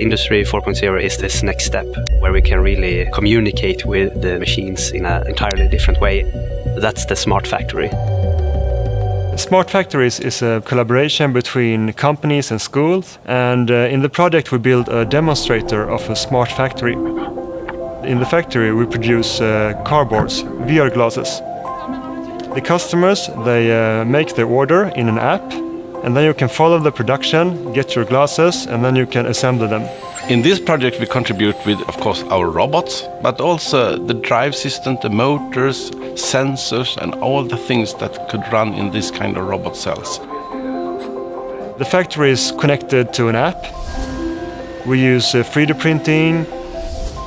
Industry 4.0 is this next step where we can really communicate with the machines in an entirely different way. That's the smart factory. Smart Factories is a collaboration between companies and schools, and in the project we build a demonstrator of a smart factory. In the factory we produce cardboards, VR glasses. The customers, they make their order in an app, and then you can follow the production, get your glasses, and then you can assemble them. In this project we contribute with, of course, our robots, but also the drive system, the motors, sensors, and all the things that could run in this kind of robot cells. The factory is connected to an app. We use 3D printing,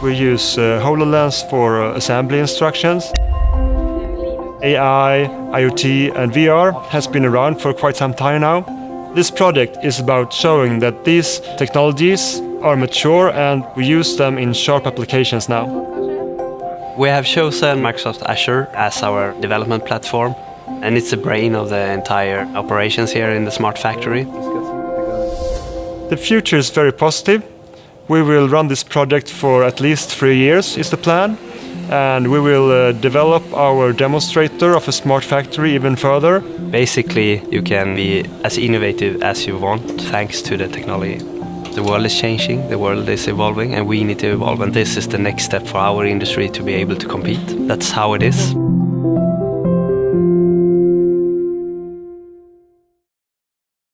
we use HoloLens for assembly instructions. AI, IoT, and VR has been around for quite some time now. This project is about showing that these technologies are mature and we use them in sharp applications now. We have chosen Microsoft Azure as our development platform, and it's the brain of the entire operations here in the Smart Factory. The future is very positive. We will run this project for at least 3 years, is the plan. And we will develop our demonstrator of a smart factory even further. Basically, you can be as innovative as you want thanks to the technology. The world is changing, the world is evolving, and we need to evolve. And this is the next step for our industry to be able to compete. That's how it is.